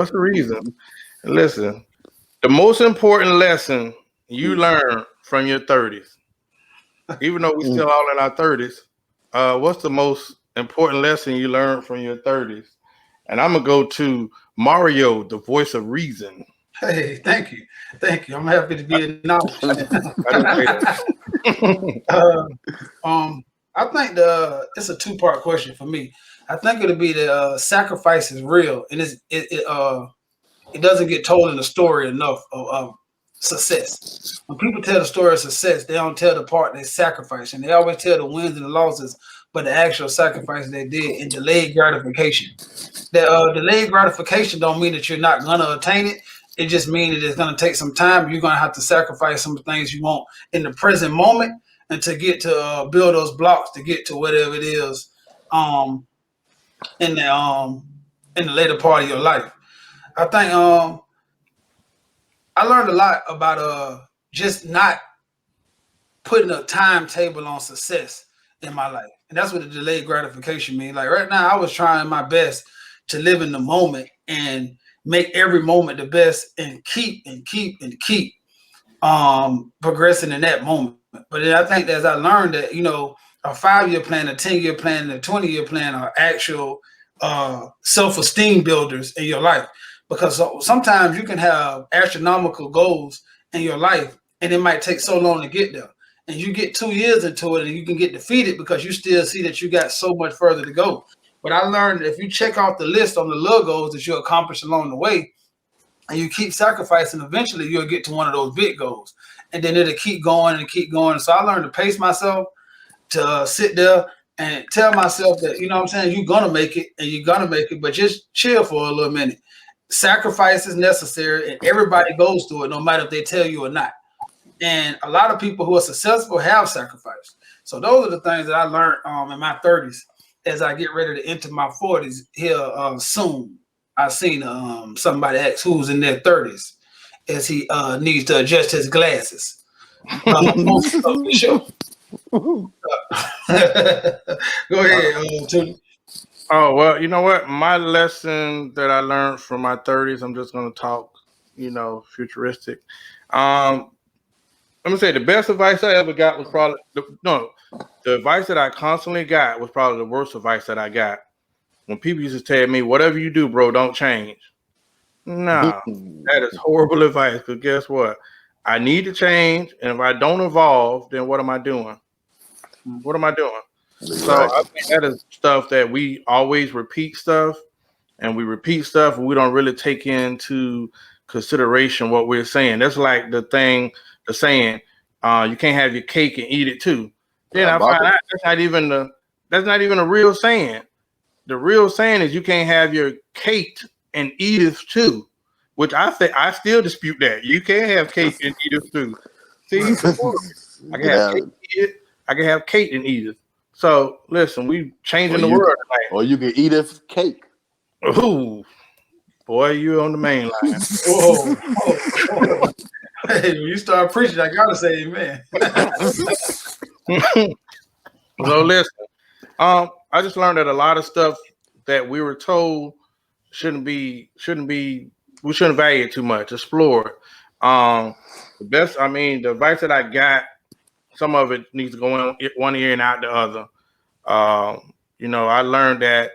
What's the reason? Listen, the most important lesson you learn from your 30s, even though we're still all in our 30s, what's the most important lesson you learned from your 30s? And I'm gonna go to Mario, the voice of reason. Hey, thank you. I'm happy to be acknowledged. I didn't say that. uh, I think it's a two-part question for me. I think it'll be the sacrifice is real, and it doesn't get told in the story enough of success. When people tell the story of success, they don't tell the part they sacrifice, and they always tell the wins and the losses, but the actual sacrifice they did and delayed gratification. The delayed gratification don't mean that you're not gonna attain it. It just means that it's gonna take some time. You're gonna have to sacrifice some things you want in the present moment, and to get to build those blocks to get to whatever it is um, in the later part of your life. I think I learned a lot about just not putting a timetable on success in my life. And that's what the delayed gratification means. Like right now, I was trying my best to live in the moment and make every moment the best and keep progressing in that moment. But then I think that as I learned that, a 5-year plan, a 10-year plan, and a 20-year plan are actual self-esteem builders in your life. Because sometimes you can have astronomical goals in your life, and it might take so long to get there. And you get 2 years into it, and you can get defeated because you still see that you got so much further to go. But I learned that if you check off the list on the little goals that you accomplish along the way, and you keep sacrificing, eventually you'll get to one of those big goals. And then it'll keep going and keep going. So I learned to pace myself, to sit there and tell myself that, what I'm saying, you're going to make it, and you're going to make it, but just chill for a little minute. Sacrifice is necessary, and everybody goes through it, no matter if they tell you or not. And a lot of people who are successful have sacrificed. So those are the things that I learned in my 30s as I get ready to enter my 40s here soon. I seen somebody ask who's in their 30s as he needs to adjust his glasses. Sure. Go ahead, Tony. Oh, well, you know what? My lesson that I learned from my 30s, I'm just going to talk, futuristic. Let me say the best advice I ever got was probably, the advice that I constantly got was probably the worst advice that I got. When people used to tell me, whatever you do, bro, don't change. No, that is horrible advice, because guess what? I need to change, and if I don't evolve, then what am I doing? What am I doing? So I think that is stuff that we always repeat stuff, and we repeat stuff, and we don't really take into consideration what we're saying. That's like the saying, you can't have your cake and eat it too. Then I find out that's not even a real saying. The real saying is you can't have your cake and eat it too, which I still dispute that. You can't have cake and eat it too. See, I can have cake and eat it. I can have cake and eat it. So listen, we changing the world tonight. Or you can eat it cake. Ooh, boy, you on the main line. Whoa. Hey, when you start preaching, I gotta say amen. So listen, I just learned that a lot of stuff that we were told we shouldn't value it too much. Explore. The advice that I got, some of it needs to go in one ear and out the other. I learned that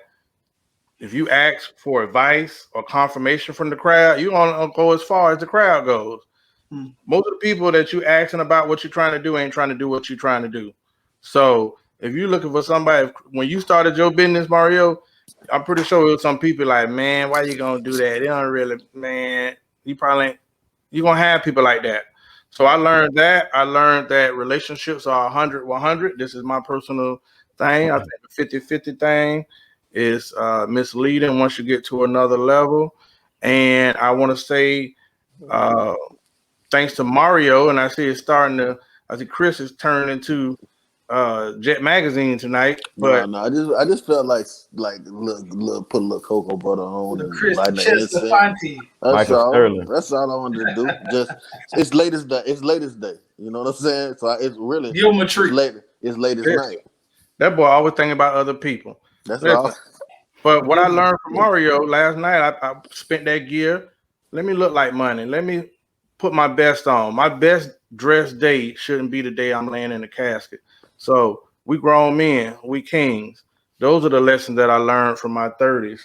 if you ask for advice or confirmation from the crowd, you don't go as far as the crowd goes. Most of the people that you asking about what you're trying to do ain't trying to do what you're trying to do. So if you're looking for somebody, when you started your business, Mario, I'm pretty sure it was some people like, man, why you gonna do that? They don't really, man. You're gonna have people like that. So I learned that. Relationships are 100-100. This is my personal thing. I think the 50-50 thing is misleading once you get to another level. And I want to say, thanks to Mario, and I see Chris is turned into Jet Magazine tonight. But no, I just felt like look, put a little cocoa butter on and light the incense. That's all I wanted to do. Just it's latest day. You know what I'm saying? So it's really give them a treat. It's latest night. That boy always thinking about other people. That's all. But what I learned from Mario last night, I spent that gear. Let me look like money. Let me put my best on. My best dress day shouldn't be the day I'm laying in the casket. So we grown men, we kings. Those are the lessons that I learned from my 30s.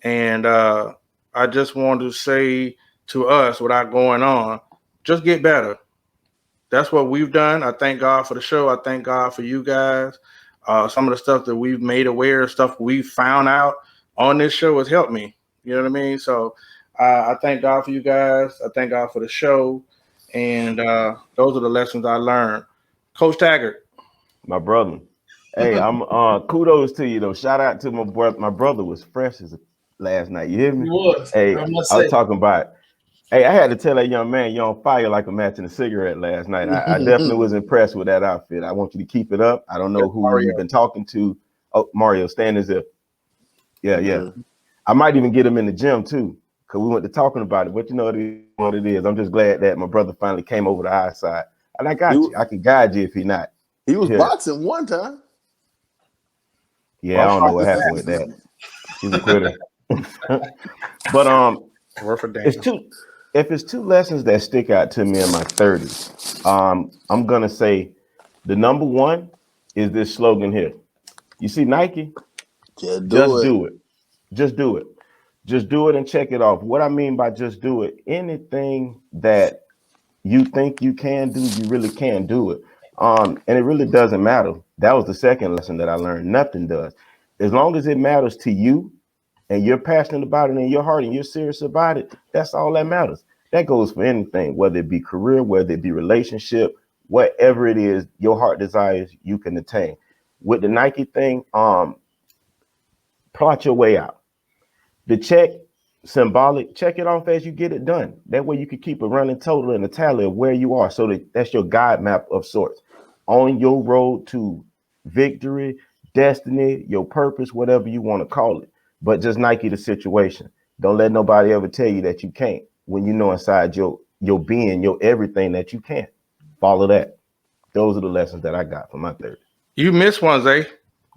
And I just want to say to us, without going on, just get better. That's what we've done. I thank God for the show. I thank God for you guys. Some of the stuff that we've made aware, stuff we've found out on this show has helped me. You know what I mean? So I thank God for you guys. I thank God for the show. And those are the lessons I learned. Coach Taggart. My brother. Hey, I'm kudos to you though. Shout out to my brother. My brother was fresh as last night. You hear me? He was. Hey, I was talking about. Hey, I had to tell that young man you're on fire like a match in a cigarette last night. I definitely was impressed with that outfit. I want you to keep it up. I don't know who you've been talking to. Oh, Mario, stand as if. Yeah. I might even get him in the gym too, because we went to talking about it. But you know what it is. I'm just glad that my brother finally came over to our side. And I got you. I can guide you if he not. He was boxing one time. Yeah, I don't know what happened with that. He's a quitter. But if it's two lessons that stick out to me in my 30s, I'm gonna say the number one is this slogan here. You see Nike? Just do it. Just do it. Just do it and check it off. What I mean by just do it, anything that you think you can do, you really can do it. And it really doesn't matter. That was the second lesson that I learned. Nothing does. As long as it matters to you and you're passionate about it in your heart and you're serious about it, that's all that matters. That goes for anything, whether it be career, whether it be relationship, whatever it is your heart desires, you can attain. With the Nike thing, plot your way out. The check, symbolic, check it off as you get it done. That way you can keep a running total and a tally of where you are. So that's your guide map of sorts. On your road to victory, destiny, your purpose, whatever you want to call it. But just Nike the situation. Don't let nobody ever tell you that you can't when you know inside your being, your everything that you can. Follow that. Those are the lessons that I got from my 30. You missed one, Zay.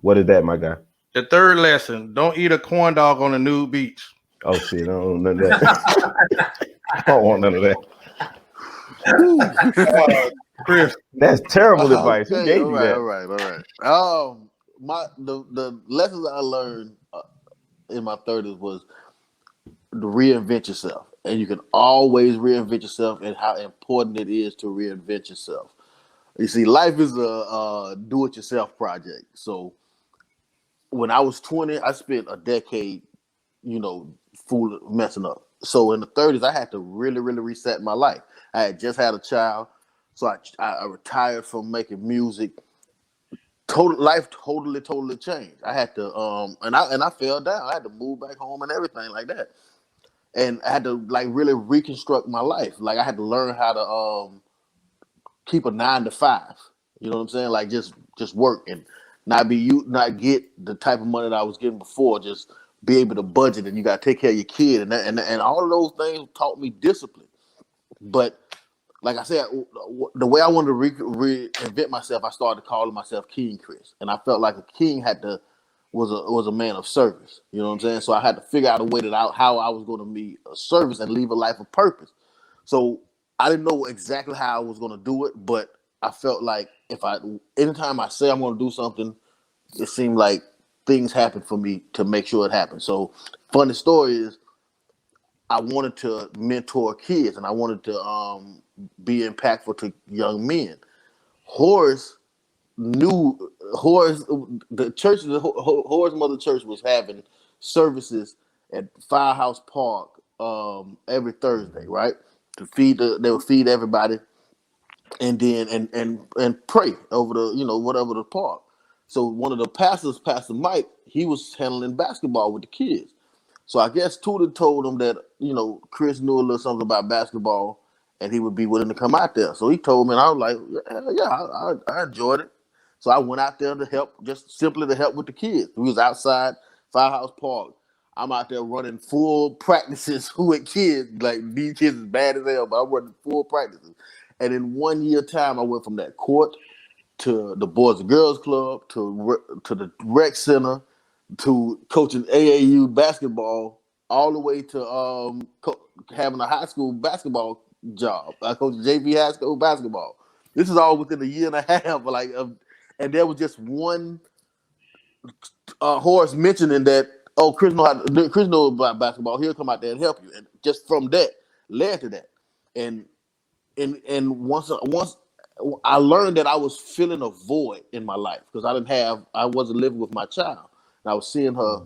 What is that, my guy? The third lesson, don't eat a corn dog on a nude beach. Oh, shit, I don't want none of that. I don't want none of that. Chris. That's terrible advice. Who gave you that? All right. The lessons I learned in my 30s was to reinvent yourself. And you can always reinvent yourself, and how important it is to reinvent yourself. You see, life is a do-it-yourself project. So when I was 20, I spent a decade, messing up. So in the 30s, I had to really, really reset my life. I had just had a child, so I retired from making music. Life totally changed. I had to and I fell down. I had to move back home and everything like that. And I had to really reconstruct my life. I had to learn how to keep a 9 to 5. You know what I'm saying? Just work and not get the type of money that I was getting before. Just be able to budget, and you got to take care of your kid, and all of those things taught me discipline. But like I said, the way I wanted to reinvent myself, I started calling myself King Chris, and I felt like a king was a man of service. You know what I'm saying? So I had to figure out a way how I was going to be a service and leave a life of purpose. So I didn't know exactly how I was going to do it, but I felt like anytime I say I'm going to do something, it seemed like things happen for me to make sure it happens. So funny story is, I wanted to mentor kids, and I wanted to be impactful to young men. Horace, the church, Horace Mother Church was having services at Firehouse Park every Thursday, right? They would feed everybody, and then and pray over whatever the park. So one of the pastors, Pastor Mike, he was handling basketball with the kids. So I guess Tudor told him that, Chris knew a little something about basketball and he would be willing to come out there. So he told me, and I was like, I enjoyed it. So I went out there to help, just simply to help with the kids. We was outside Firehouse Park. I'm out there running full practices with kids. Like, these kids is bad as hell, but I'm running full practices. And in 1 year time, I went from that court to the Boys and Girls Club to the rec center to coaching AAU basketball, all the way to having a high school basketball job. I coached JV high school basketball. This is all within a year and a half. And there was just one Horace mentioning that, oh, Chris knows about basketball. He'll come out there and help you. And just from that led to that. And once I learned that I was filling a void in my life because I wasn't living with my child. And I was seeing her,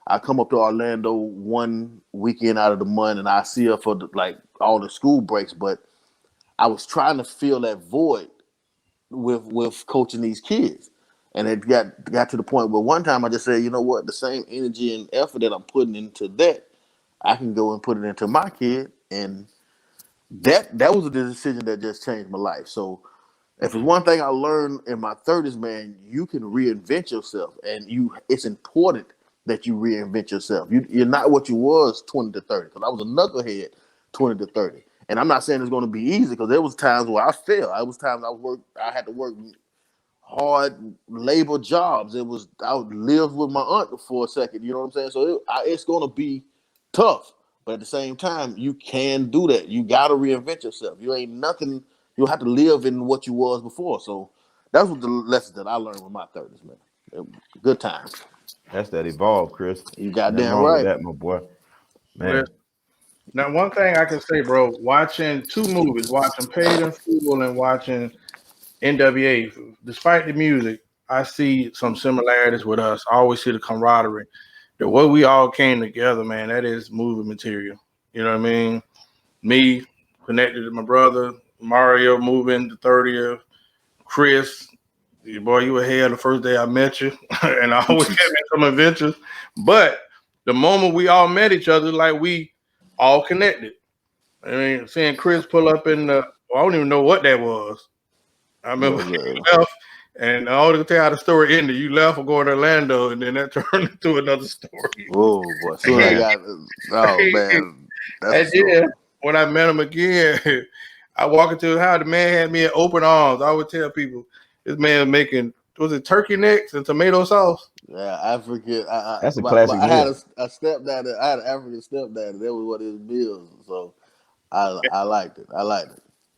I come up to Orlando one weekend out of the month and I see her for all the school breaks, but I was trying to fill that void with coaching these kids. And it got to the point where one time I just said, you know what, the same energy and effort that I'm putting into that, I can go and put it into my kid. And that was the decision that just changed my life. So if it's one thing I learned in my 30s, man, you can reinvent yourself. And it's important that you reinvent yourself. You're not what you was 20 to 30. Because I was a knucklehead 20 to 30. And I'm not saying it's going to be easy because there was times where I failed. There was times I had to work hard labor jobs. I would live with my aunt for a second. You know what I'm saying? So it's going to be tough. But at the same time, you can do that. You got to reinvent yourself. You ain't nothing. You'll have to live in what you was before. So that's what the lesson that I learned with my 30s, man. Good times. That's that evolve, Chris. You goddamn right. With that, my boy. Man. Now, one thing I can say, bro, watching two movies, watching Paid in Full and watching NWA, despite the music, I see some similarities with us. I always see the camaraderie. The way we all came together, man, that is movie material. You know what I mean? Me connected to my brother, Mario moving to 30th, Chris, boy, you were here the first day I met you, and I always kept in some adventures. But the moment we all met each other, like we all connected. I mean, seeing Chris pull up I don't even know what that was. I remember you left, and I only tell you how the story ended. You left for going to Orlando, and then that turned into another story. Whoa, boy. So man. And then when I met him again, I walk into his house, the man had me in open arms. I would tell people, this man making, was it turkey necks and tomato sauce? Yeah, I forget. That's a classic. I had a stepdad. I had an African stepdad. That was what his meals. So I liked it.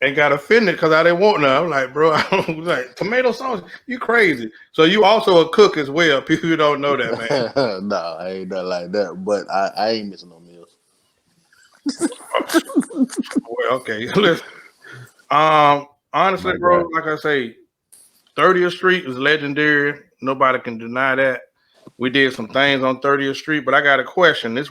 And got offended because I didn't want none. I'm like, bro, I was like, tomato sauce? You crazy. So you also a cook as well. People who don't know that, man. No, I ain't nothing like that. But I ain't missing no meals. Well, okay. Listen. Honestly, bro, like I say, 30th Street is legendary. Nobody can deny that. We did some things on 30th Street, but I got a question. This